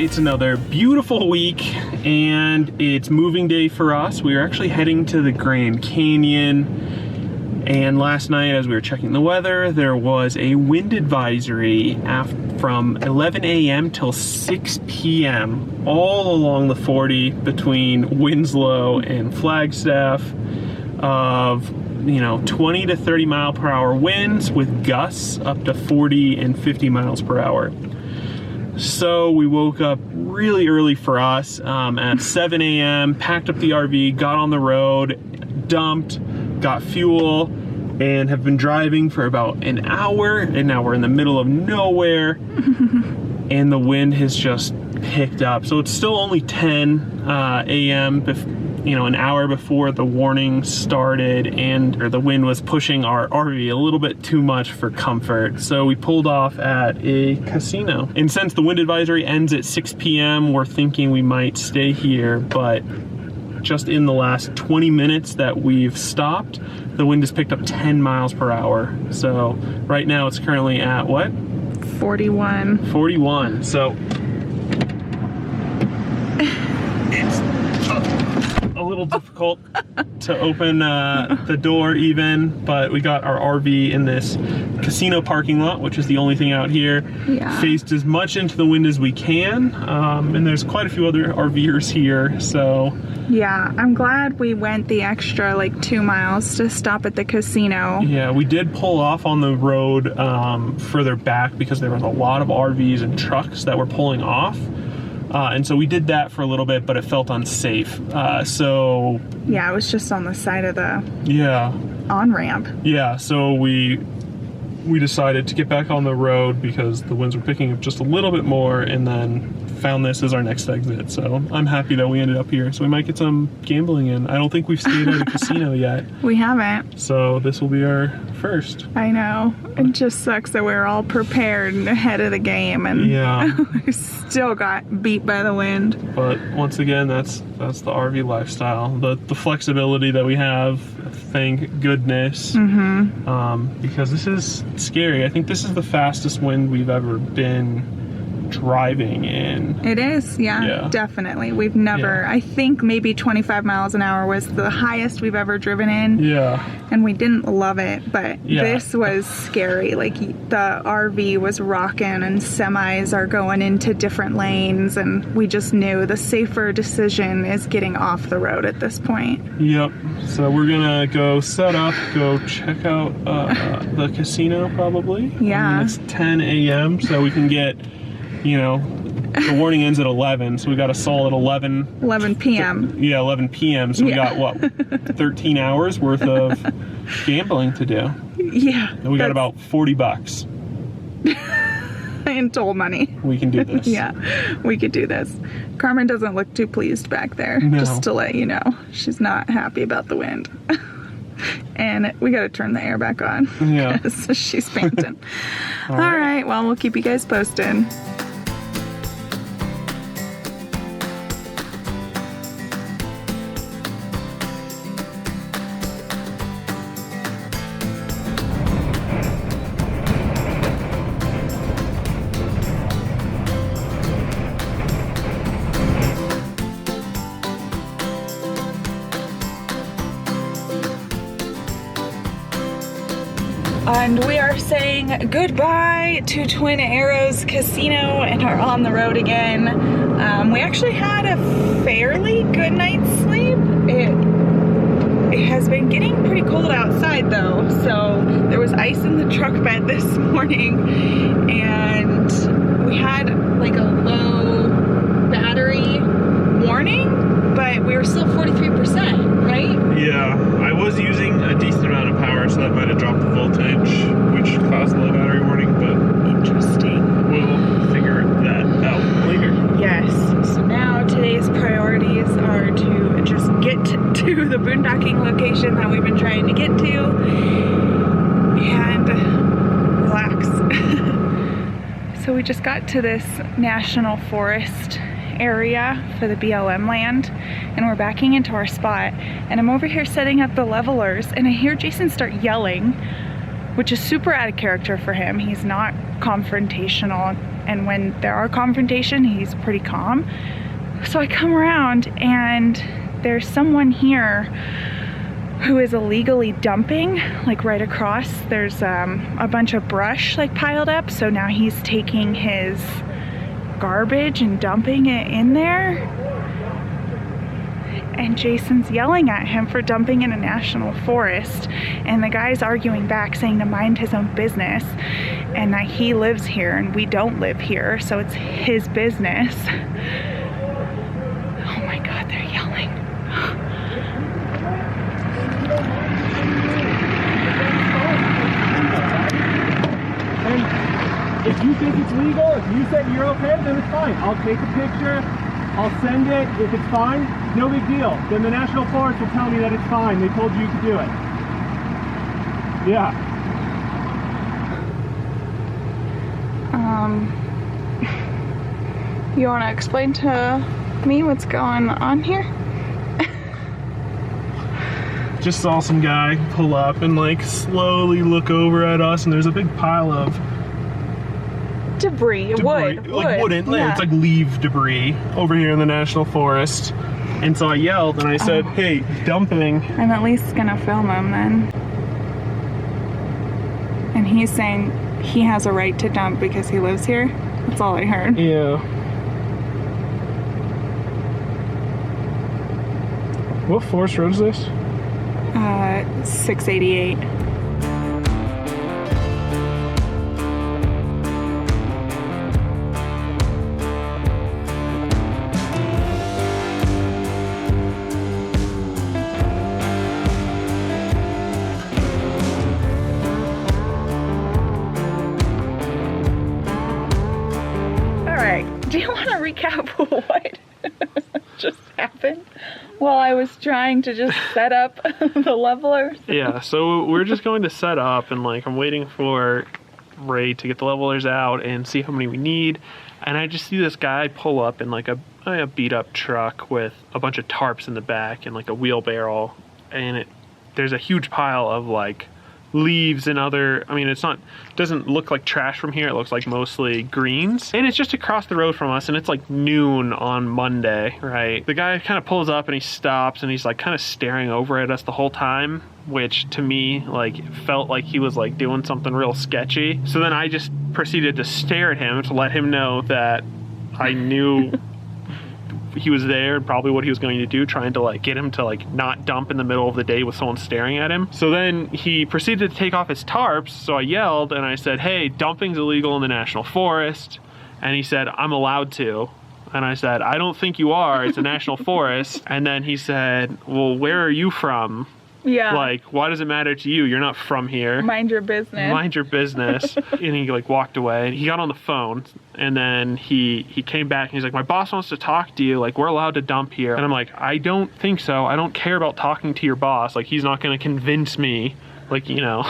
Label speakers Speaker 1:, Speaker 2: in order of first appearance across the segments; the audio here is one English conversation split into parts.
Speaker 1: It's another beautiful week and it's moving day for us. We are actually heading to the Grand Canyon, and last night as we were checking the weather, there was a wind advisory from 11 a.m. till 6 p.m. all along the 40 between Winslow and Flagstaff of 20 to 30 mile per hour winds with gusts up to 40 and 50 miles per hour. So we woke up really early for us at 7 a.m., packed up the RV, got on the road, dumped, got fuel, and have been driving for about an hour, and now we're in the middle of nowhere and the wind has just picked up. So it's still only 10 a.m. An hour before the warning started, and the wind was pushing our RV a little bit too much for comfort. So we pulled off at a casino. And since the wind advisory ends at 6 p.m., we're thinking we might stay here, but just in the last 20 minutes that we've stopped, the wind has picked up 10 miles per hour. So right now it's currently at what?
Speaker 2: 41.
Speaker 1: 41. So it's a little difficult to open the door even, but we got our RV in this casino parking lot, which is the only thing out here.
Speaker 2: Yeah.
Speaker 1: Faced as much into the wind as we can, and there's quite a few other RVers here, so.
Speaker 2: Yeah, I'm glad we went the extra 2 miles to stop at the casino.
Speaker 1: Yeah, we did pull off on the road further back because there was a lot of RVs and trucks that were pulling off. And so we did that for a little bit, but it felt unsafe. So
Speaker 2: yeah, it was just on the side of the on-ramp.
Speaker 1: Yeah, so we decided to get back on the road because the winds were picking up just a little bit more, and then found this as our next exit. So I'm happy that we ended up here. So we might get some gambling in. I don't think we've stayed at a casino yet.
Speaker 2: We haven't.
Speaker 1: So this will be our first.
Speaker 2: I know. It just sucks that we're all prepared ahead of the game, and we still got beat by the wind.
Speaker 1: But once again, that's the RV lifestyle. The flexibility that we have, thank goodness. Because this is scary. I think this is the fastest wind we've ever been driving in.
Speaker 2: It is, yeah. Definitely. We've never, I think maybe 25 miles an hour was the highest we've ever driven in.
Speaker 1: Yeah.
Speaker 2: And we didn't love it, but this was scary. The RV was rocking and semis are going into different lanes, and we just knew the safer decision is getting off the road at this point.
Speaker 1: Yep. So we're gonna go set up, go check out the casino probably.
Speaker 2: Yeah.
Speaker 1: I mean, it's 10 a.m. so we can get, the warning ends at 11, so we got a solid 11
Speaker 2: p.m.
Speaker 1: Yeah, 11 p.m. So we got, what, 13 hours worth of gambling to do.
Speaker 2: Yeah.
Speaker 1: And we got about 40 bucks.
Speaker 2: In toll money.
Speaker 1: We can do this.
Speaker 2: Yeah, we could do this. Carmen doesn't look too pleased back there, just to let you know. She's not happy about the wind. And we got to turn the air back on.
Speaker 1: Yeah.
Speaker 2: Because she's fainting. All right, well, we'll keep you guys posted. And we are saying goodbye to Twin Arrows Casino and are on the road again. We actually had a fairly good night's sleep. It has been getting pretty cold outside though, so there was ice in the truck bed this morning, and we had a low battery warning, but we were still 43%, right?
Speaker 1: Yeah, I was using a decent amount of power, so that might have dropped the voltage, which caused low battery warning, but
Speaker 2: interesting.
Speaker 1: We'll figure that out later.
Speaker 2: Yes, so now today's priorities are to just get to the boondocking location that we've been trying to get to and relax. So we just got to this national forest area for the BLM land, and we're backing into our spot, and I'm over here setting up the levelers, and I hear Jason start yelling, which is super out of character for him. He's not confrontational, and when there are confrontation, he's pretty calm. So I come around and there's someone here who is illegally dumping, like right across. There's a bunch of brush like piled up, so now he's taking his garbage and dumping it in there. And Jason's yelling at him for dumping in a national forest, and the guy's arguing back saying to mind his own business, and that he lives here and we don't live here, so it's his business. Oh my god, they're yelling.
Speaker 1: And if you think it's legal, if you said you're okay, then it's fine. I'll take a picture, I'll send it. If it's fine, no big deal. Then the National Forest will tell me that it's fine. They told you to do it. Yeah.
Speaker 2: You want to explain to me what's going on here?
Speaker 1: Just saw some guy pull up and like slowly look over at us, and there's a big pile of
Speaker 2: debris. Wood.
Speaker 1: Like wooden,
Speaker 2: Yeah.
Speaker 1: it's like leaf debris over here in the National Forest. And so I yelled and I said, hey, dumping.
Speaker 2: I'm at least gonna film him then. And he's saying he has a right to dump because he lives here. That's all I heard.
Speaker 1: Yeah. What forest road is this?
Speaker 2: 688. Do you want to recap what just happened while I was trying to just set up the levelers?
Speaker 1: Yeah, so we're just going to set up, and like I'm waiting for Ray to get the levelers out and see how many we need. And I just see this guy pull up in like a beat up truck with a bunch of tarps in the back and like a wheelbarrow, and there's a huge pile of like leaves and other, I mean, doesn't look like trash from here. It looks like mostly greens, and it's just across the road from us, and it's like noon on Monday, right? The guy kind of pulls up and he stops and he's like kind of staring over at us the whole time, which to me like felt like he was like doing something real sketchy. So then I just proceeded to stare at him to let him know that I knew he was there and probably what he was going to do, trying to like get him to like not dump in the middle of the day with someone staring at him. So then he proceeded to take off his tarps. So I yelled and I said, hey, dumping's illegal in the National Forest. And he said, I'm allowed to. And I said, I don't think you are. It's a national forest. And then he said, well, where are you from?
Speaker 2: Yeah.
Speaker 1: Like, why does it matter to you? You're not from here.
Speaker 2: Mind your business.
Speaker 1: Mind your business. And he like walked away. He got on the phone, and then he came back and he's like, my boss wants to talk to you. Like, we're allowed to dump here. And I'm like, I don't think so. I don't care about talking to your boss. Like, he's not going to convince me, like, you know,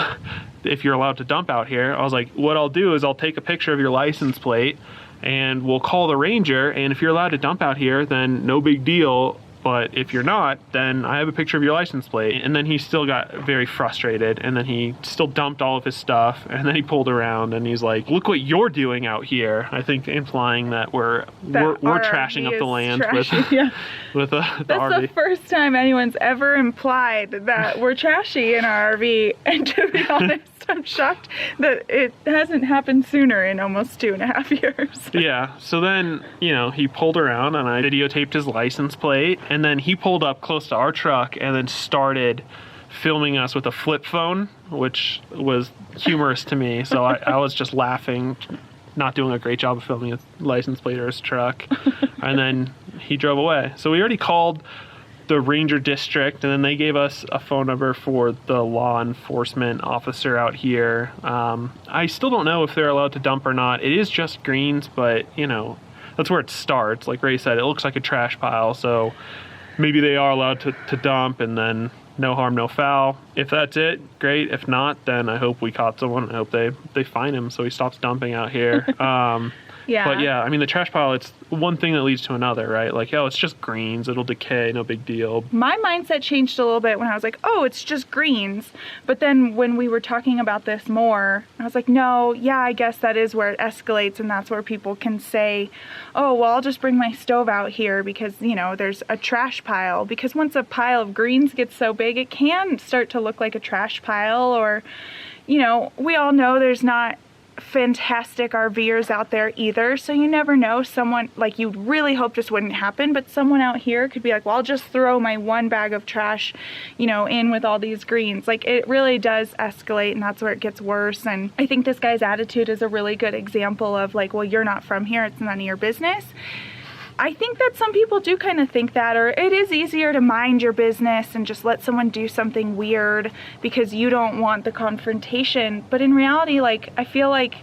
Speaker 1: if you're allowed to dump out here. I was like, what I'll do is I'll take a picture of your license plate and we'll call the ranger. And if you're allowed to dump out here, then no big deal. But if you're not, then I have a picture of your license plate. And then he still got very frustrated, and then he still dumped all of his stuff, and then he pulled around and he's like, look what you're doing out here. I think implying that we're trashing up the land with the RV.
Speaker 2: That's the first time anyone's ever implied that we're trashy in our RV. And to be honest, I'm shocked that it hasn't happened sooner in almost 2.5 years.
Speaker 1: Yeah, so then, you know, he pulled around and I videotaped his license plate, and then he pulled up close to our truck and then started filming us with a flip phone, which was humorous to me. So I was just laughing, not doing a great job of filming his license plate or his truck. And then he drove away. So we already called the ranger district, and then they gave us a phone number for the law enforcement officer out here. I still don't know if they're allowed to dump or not. It is just greens, but you know, that's where it starts. Like Ray said, it looks like a trash pile, so maybe they are allowed to dump, and then no harm, no foul. If that's it, great. If not, then I hope we caught someone. I hope they fine him so he stops dumping out here.
Speaker 2: Yeah.
Speaker 1: But yeah, I mean, the trash pile, it's one thing that leads to another, right? Like, oh, it's just greens, it'll decay, no big deal.
Speaker 2: My mindset changed a little bit when I was like, oh, it's just greens. But then when we were talking about this more, I was like, no, yeah, I guess that is where it escalates, and that's where people can say, oh, well, I'll just bring my stove out here because, you know, there's a trash pile. Because once a pile of greens gets so big, it can start to look like a trash pile. Or, you know, we all know there's not fantastic RVers out there either, so you never know. Someone, like, you really hope this wouldn't happen, but someone out here could be like, well, I'll just throw my one bag of trash, you know, in with all these greens. Like, it really does escalate, and that's where it gets worse. And I think this guy's attitude is a really good example of like, well, you're not from here, it's none of your business. I think that some people do kind of think that, or it is easier to mind your business and just let someone do something weird because you don't want the confrontation. But in reality, like, I feel like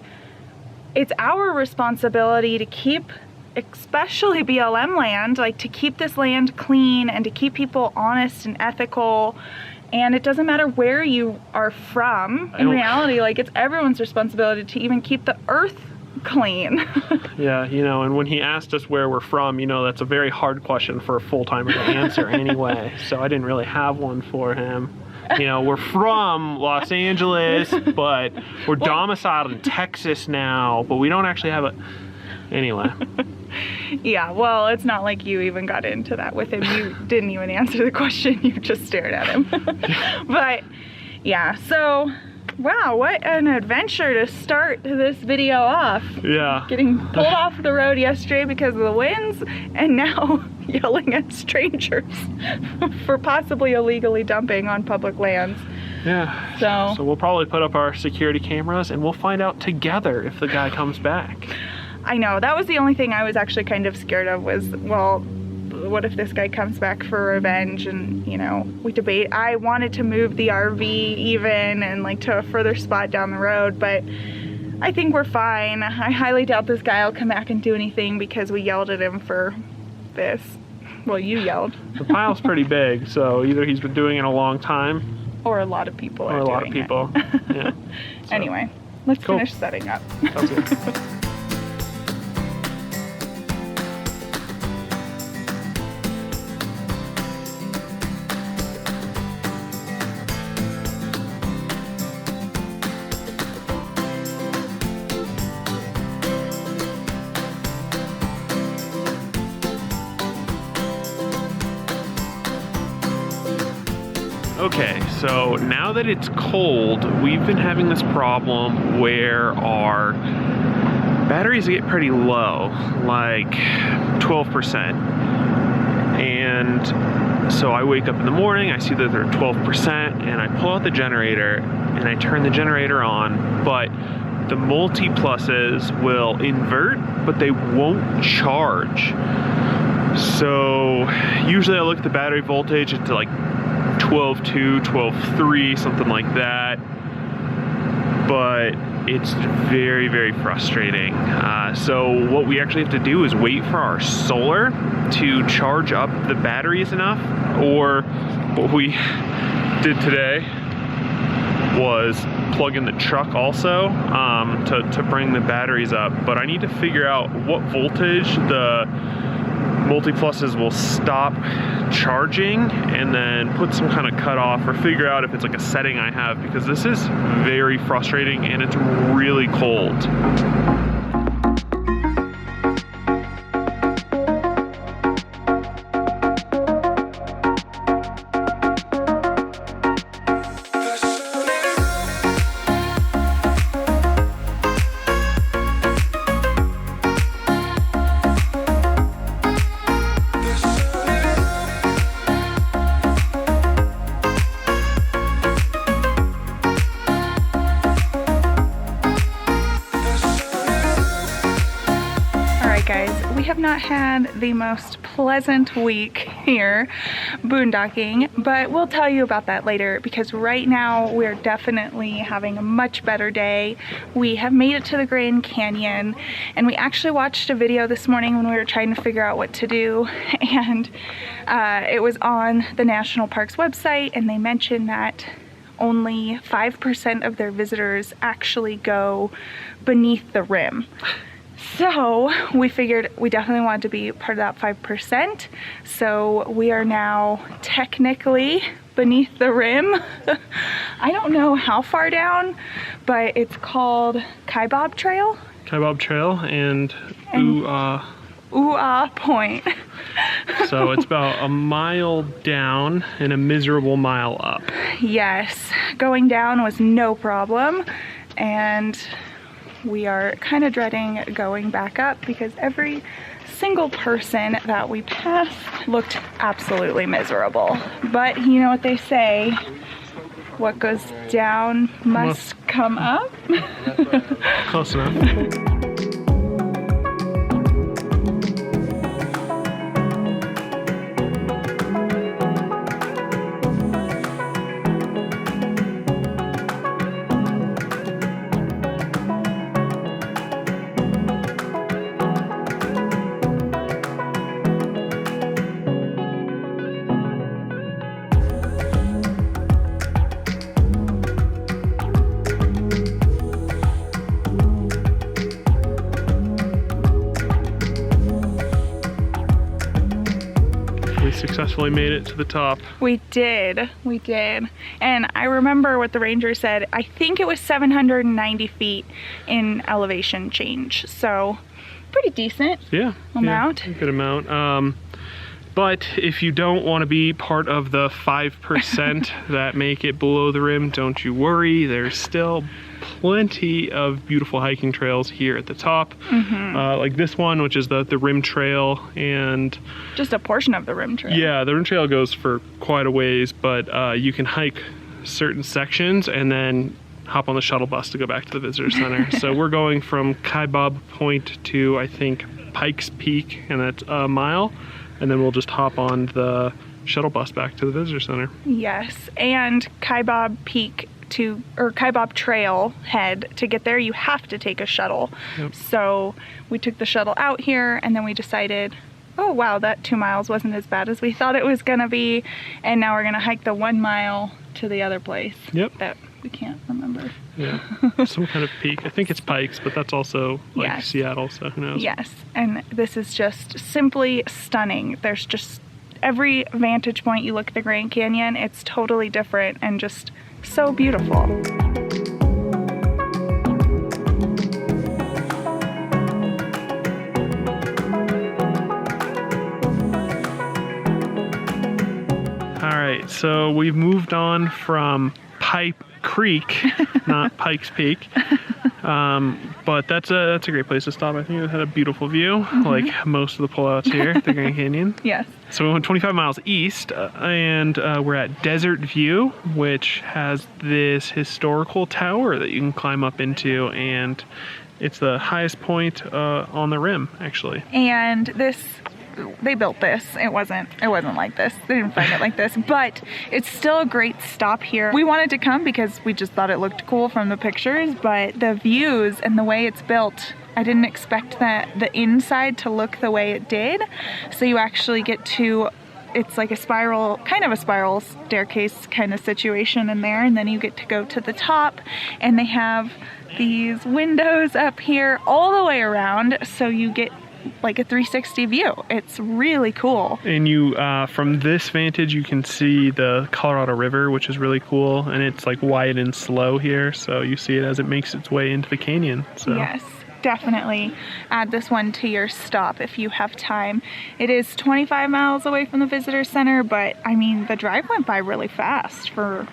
Speaker 2: it's our responsibility to keep, especially BLM land, like to keep this land clean and to keep people honest and ethical. And it doesn't matter where you are from. In reality, like, it's everyone's responsibility to even keep the earth clean.
Speaker 1: Yeah, you know, and when he asked us where we're from, you know, that's a very hard question for a full-timer to answer anyway, so I didn't really have one for him. You know, we're from Los Angeles, but we're domiciled in Texas now, but we don't actually have a... Anyway.
Speaker 2: Yeah, well, it's not like you even got into that with him. You didn't even answer the question, you just stared at him. But, yeah, so... Wow, what an adventure to start this video off.
Speaker 1: Yeah.
Speaker 2: Getting pulled off the road yesterday because of the winds, and now yelling at strangers for possibly illegally dumping on public lands.
Speaker 1: Yeah. So we'll probably put up our security cameras and we'll find out together if the guy comes back.
Speaker 2: I know, that was the only thing I was actually kind of scared of was, well, what if this guy comes back for revenge? And, you know, we debate. I wanted to move the RV even and like to a further spot down the road, but I think we're fine. I highly doubt this guy will come back and do anything because we yelled at him for this. Well, you yelled.
Speaker 1: The pile's pretty big, so either he's been doing it a long time,
Speaker 2: or a lot of people are doing it.
Speaker 1: Or a lot of people. Yeah. So.
Speaker 2: Anyway, let's finish setting up.
Speaker 1: Sounds good. Okay, so now that it's cold, we've been having this problem where our batteries get pretty low, like 12%. And so I wake up in the morning, I see that they're 12%, and I pull out the generator and I turn the generator on, but the multi-pluses will invert, but they won't charge. So usually I look at the battery voltage, it's like 12.2, 12.3, something like that, but it's very, very frustrating. So what we actually have to do is wait for our solar to charge up the batteries enough, or what we did today was plug in the truck also to bring the batteries up. But I need to figure out what voltage the multi-pluses will stop charging and then put some kind of cutoff or figure out if it's like a setting I have, because this is very frustrating and it's really cold.
Speaker 2: We have not had the most pleasant week here boondocking, but we'll tell you about that later, because right now we're definitely having a much better day. We have made it to the Grand Canyon, and we actually watched a video this morning when we were trying to figure out what to do, and it was on the National Parks website, and they mentioned that only 5% of their visitors actually go beneath the rim. So we figured we definitely wanted to be part of that 5%. So we are now technically beneath the rim. I don't know how far down, but it's called Kaibab Trail.
Speaker 1: Kaibab Trail and
Speaker 2: Ooh-ah Point.
Speaker 1: So it's about a mile down and a miserable mile up.
Speaker 2: Yes, going down was no problem, and we are kind of dreading going back up because every single person that we passed looked absolutely miserable. But you know what they say, what goes down must come up.
Speaker 1: Close enough. Successfully made it to the top.
Speaker 2: We did. And I remember what the ranger said. I think it was 790 feet in elevation change. So pretty decent amount.
Speaker 1: Yeah, good amount. But if you don't want to be part of the 5% that make it below the rim, don't you worry. There's still plenty of beautiful hiking trails here at the top. Like this one, which is the rim trail, and
Speaker 2: just a portion of the rim trail.
Speaker 1: Yeah, the rim trail goes for quite a ways, but you can hike certain sections and then hop on the shuttle bus to go back to the visitor center. So we're going from Kaibab Point to, I think, Pikes Peak, and that's a mile, and then we'll just hop on the shuttle bus back to the visitor center.
Speaker 2: Yes, and Kaibab Peak or Kaibab Trail head, to get there you have to take a shuttle.
Speaker 1: Yep.
Speaker 2: So we took the shuttle out here, and then we decided, oh wow, that 2 miles wasn't as bad as we thought it was gonna be, and now we're gonna hike the 1 mile to the other place.
Speaker 1: Yep.
Speaker 2: That we can't remember.
Speaker 1: Yeah, some kind of peak. I think it's Pikes, but that's also like
Speaker 2: yes.
Speaker 1: Seattle, so who knows.
Speaker 2: Yes, and this is just simply stunning. There's just every vantage point you look at the Grand Canyon, it's totally different and just so beautiful.
Speaker 1: All right, so we've moved on from Pipe Creek, not Pikes Peak. But that's a great place to stop. I think it had a beautiful view, like most of the pullouts here at the Grand Canyon.
Speaker 2: Yes.
Speaker 1: So we went 25 miles east, and we're at Desert View, which has this historical tower that you can climb up into, and it's the highest point on the rim, actually.
Speaker 2: And they built this. It wasn't like this. They didn't find it like this, but it's still a great stop here. We wanted to come because we just thought it looked cool from the pictures, but the views and the way it's built, I didn't expect that the inside to look the way it did. So you actually get to, it's like a spiral, kind of a spiral staircase kind of situation in there, and then you get to go to the top, and they have these windows up here all the way around, so you get like a 360 view. It's really cool. And
Speaker 1: you, from this vantage, you can see the Colorado River, which is really cool, and it's like wide and slow here, so you see it as it makes its way into the canyon. So.
Speaker 2: Yes, definitely add this one to your stop if you have time. It is 25 miles away from the visitor center, but I mean, the drive went by really fast for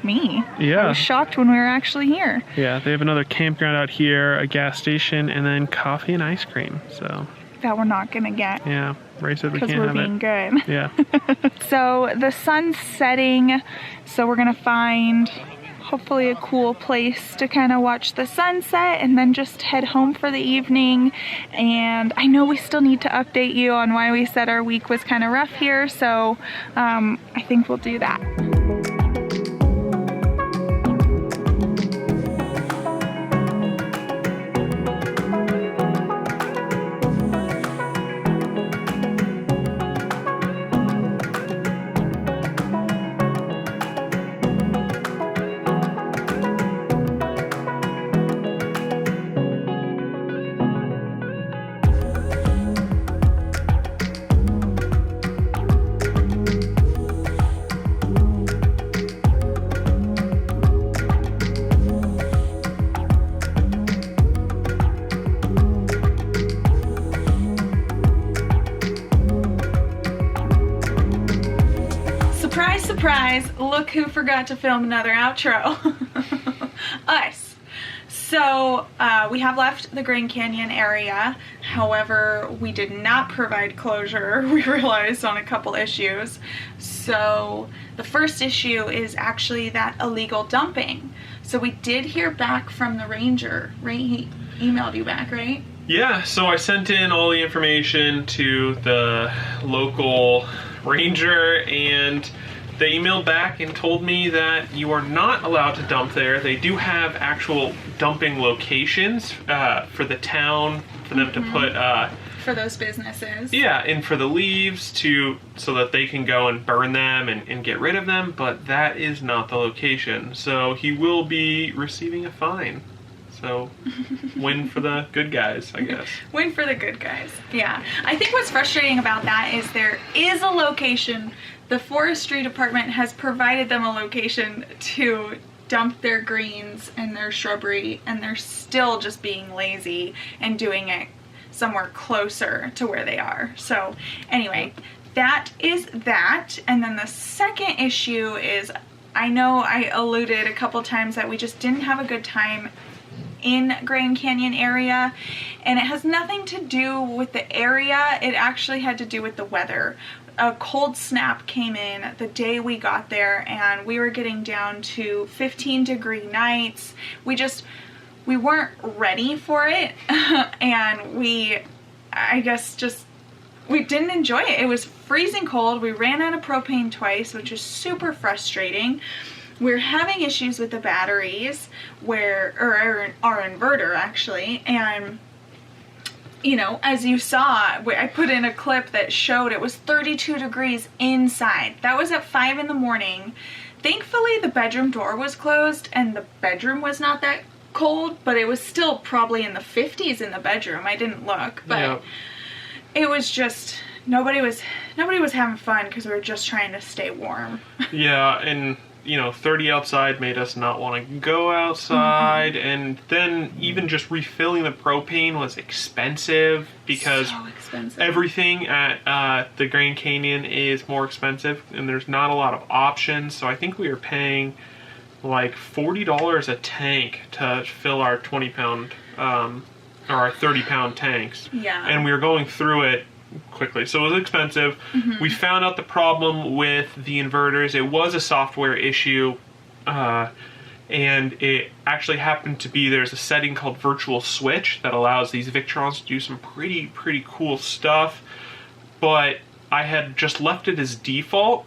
Speaker 2: me.
Speaker 1: Yeah.
Speaker 2: I was shocked when we were actually here.
Speaker 1: Yeah, they have another campground out here, a gas station, and then coffee and ice cream, so.
Speaker 2: That we're not gonna get.
Speaker 1: Yeah, Ray said we can't have it.
Speaker 2: Because we're being good.
Speaker 1: Yeah.
Speaker 2: So the sun's setting, so we're gonna find hopefully a cool place to kind of watch the sunset and then just head home for the evening. And I know we still need to update you on why we said our week was kind of rough here, so I think we'll do that. Surprise, surprise, look who forgot to film another outro. Us. So we have left the Grand Canyon area. However, we did not provide closure, we realized, on a couple issues. So the first issue is actually that illegal dumping. So we did hear back from the ranger, right? He emailed you back, right?
Speaker 1: Yeah, so I sent in all the information to the local ranger, and they emailed back and told me that you are not allowed to dump there. They do have actual dumping locations for the town, for them to put...
Speaker 2: for those businesses.
Speaker 1: Yeah, and for the leaves so that they can go and burn them and get rid of them, but that is not the location. So he will be receiving a fine. So, win for the good guys, I guess.
Speaker 2: Win for the good guys, yeah. I think what's frustrating about that is there is a location. The forestry department has provided them a location to dump their greens and their shrubbery, and they're still just being lazy and doing it somewhere closer to where they are. So, anyway, that is that. And then the second issue is, I know I alluded a couple times that we just didn't have a good time in Grand Canyon area, and it has nothing to do with the area. It actually had to do with the weather. A cold snap came in the day we got there, and we were getting down to 15-degree nights. We weren't ready for it, and we didn't enjoy it. It was freezing cold. We ran out of propane twice, which is super frustrating. We're having issues with the batteries, or our inverter actually, and you know, as you saw, I put in a clip that showed it was 32 degrees inside. That was at 5 in the morning. Thankfully, the bedroom door was closed and the bedroom was not that cold, but it was still probably in the 50s in the bedroom. I didn't look, but yeah. It was just, nobody was having fun because we were just trying to stay warm. Yeah, and you know, 30 outside made us not want to go outside, and then even just refilling the propane was expensive because so expensive.
Speaker 1: Everything at the Grand Canyon is more expensive, and there's not a lot of options. So I think we were paying like $40 a tank to fill our 20-pound or our 30-pound tanks.
Speaker 2: Yeah. And
Speaker 1: we were going through it quickly, so it was expensive. We found out the problem with the inverters. It was a software issue, and it actually happened to be, there's a setting called virtual switch that allows these Victrons to do some pretty cool stuff, but I had just left it as default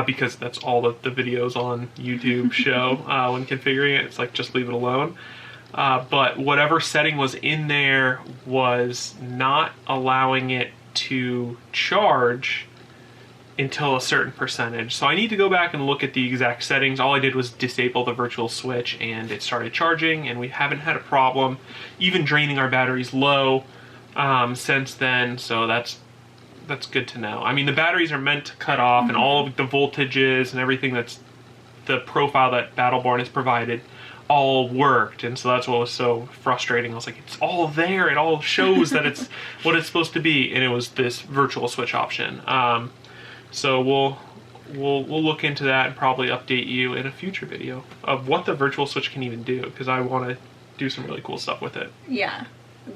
Speaker 1: because that's all that the videos on YouTube show when configuring it. It's like, just leave it alone. But whatever setting was in there was not allowing it to charge until a certain percentage. So I need to go back and look at the exact settings. All I did was disable the virtual switch and it started charging, and we haven't had a problem even draining our batteries low since then. So that's good to know. I mean, the batteries are meant to cut off, and all of the voltages and everything that's the profile that Battleborn has provided all worked, and so that's what was so frustrating. I was like, it's all there, it all shows that it's what it's supposed to be, and it was this virtual switch option. So we'll look into that and probably update you in a future video of what the virtual switch can even do, because I want to do some really cool stuff with it.
Speaker 2: Yeah,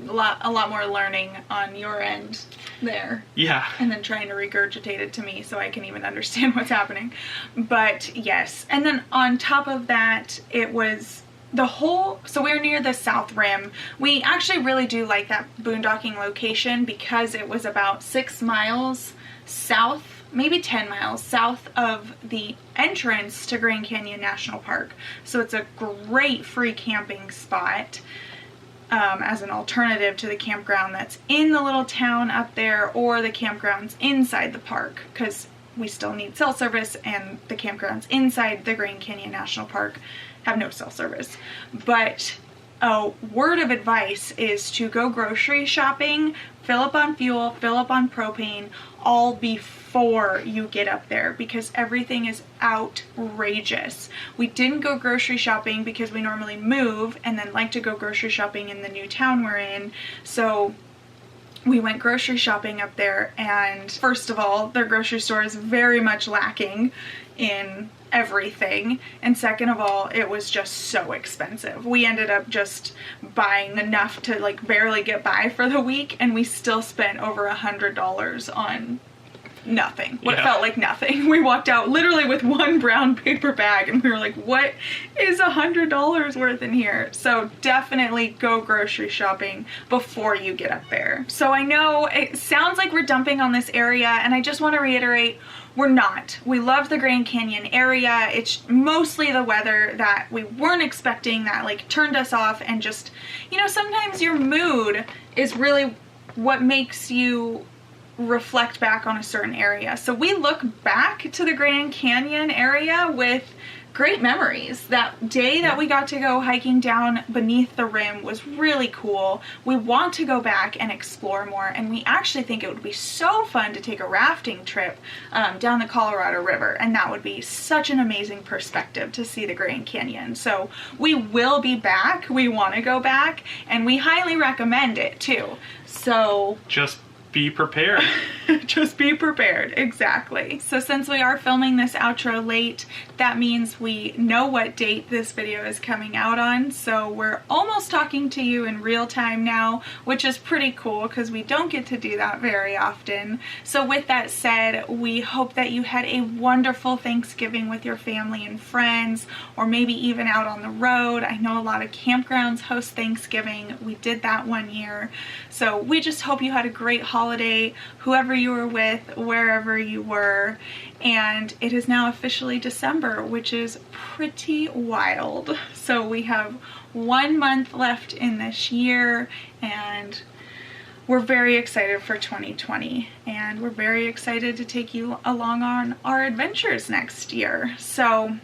Speaker 2: a lot more learning on your end there. Yeah. And then trying to regurgitate it to me so I can even understand what's happening. But yes, and then on top of that, it was so we're near the South Rim. We actually really do like that boondocking location because it was about 6 miles south, maybe 10 miles south of the entrance to Grand Canyon National Park. So it's a great free camping spot as an alternative to the campground that's in the little town up there, or the campgrounds inside the park, because we still need cell service, and the campgrounds inside the Grand Canyon National Park have no cell service. But a word of advice is to go grocery shopping, fill up on fuel, fill up on propane, all before you get up there, because everything is outrageous. We didn't go grocery shopping because we normally move and then like to go grocery shopping in the new town we're in. So we went grocery shopping up there, and first of all, their grocery store is very much lacking in everything, and second of all, it was just so expensive. We ended up just buying enough to like barely get by for the week, and we still spent over $100 on nothing. What felt like nothing. We walked out literally with one brown paper bag, and we were like, what is $100 worth in here? So definitely go grocery shopping before you get up there. So I know it sounds like we're dumping on this area, and I just want to reiterate, we're not. We love the Grand Canyon area. It's mostly the weather that we weren't expecting that like turned us off, and just, you know, sometimes your mood is really what makes you reflect back on a certain area. So we look back to the Grand Canyon area with great memories. That day that we got to go hiking down beneath the rim was really cool. We want to go back and explore more, and we actually think it would be so fun to take a rafting trip down the Colorado River, and that would be such an amazing perspective to see the Grand Canyon. So we will be back. We want to go back, and we highly recommend it too. So
Speaker 1: just be prepared.
Speaker 2: Just be prepared, exactly. So since we are filming this outro late, that means we know what date this video is coming out on. So we're almost talking to you in real time now, which is pretty cool because we don't get to do that very often. So with that said, we hope that you had a wonderful Thanksgiving with your family and friends, or maybe even out on the road. I know a lot of campgrounds host Thanksgiving. We did that one year. So we just hope you had a great holiday, whoever you were with, wherever you were. And it is now officially December, which is pretty wild. So we have 1 month left in this year, and we're very excited for 2020, and we're very excited to take you along on our adventures next year. So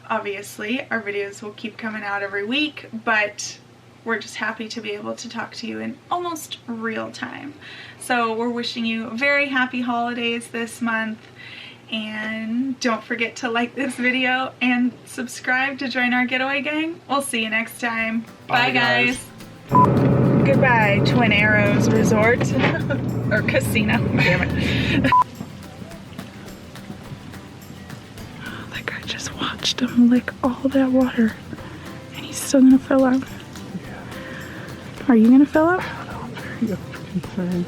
Speaker 2: obviously our videos will keep coming out every week, but we're just happy to be able to talk to you in almost real time. So we're wishing you very happy holidays this month, and don't forget to like this video and subscribe to join our Getaway gang. We'll see you next time. Bye guys. Goodbye, Twin Arrows Resort or Casino. Damn it. That guy just watched him lick all that water, and he's still gonna fill up. Are you gonna fill up?
Speaker 1: I don't know, I'm very concerned.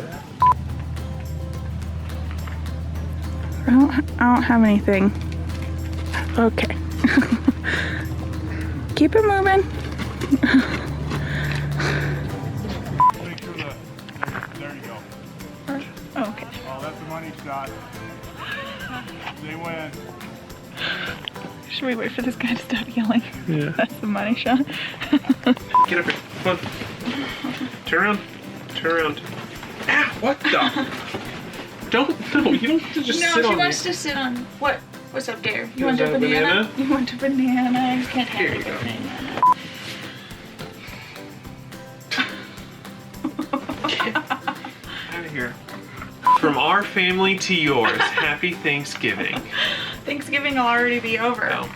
Speaker 2: I don't have anything. Okay. Keep it moving.
Speaker 3: Make sure that, there you go.
Speaker 2: Oh, okay.
Speaker 3: Oh, that's a money shot. They win.
Speaker 2: Should we wait for this guy to stop yelling?
Speaker 1: Yeah.
Speaker 2: That's the money shot.
Speaker 1: Get up here. Come on. Turn around. Turn around. Ah, what the? No, you don't have to just sit on
Speaker 2: No, she
Speaker 1: me.
Speaker 2: wants to sit on. What? What's up there? You
Speaker 1: You
Speaker 2: want a
Speaker 1: want a
Speaker 2: banana?
Speaker 1: banana?
Speaker 2: You want a banana? You can't
Speaker 1: Here
Speaker 2: have
Speaker 1: you
Speaker 2: a
Speaker 1: go.
Speaker 2: banana.
Speaker 1: Out of here. From our family to yours, happy Thanksgiving.
Speaker 2: Thanksgiving will already be over.
Speaker 1: No.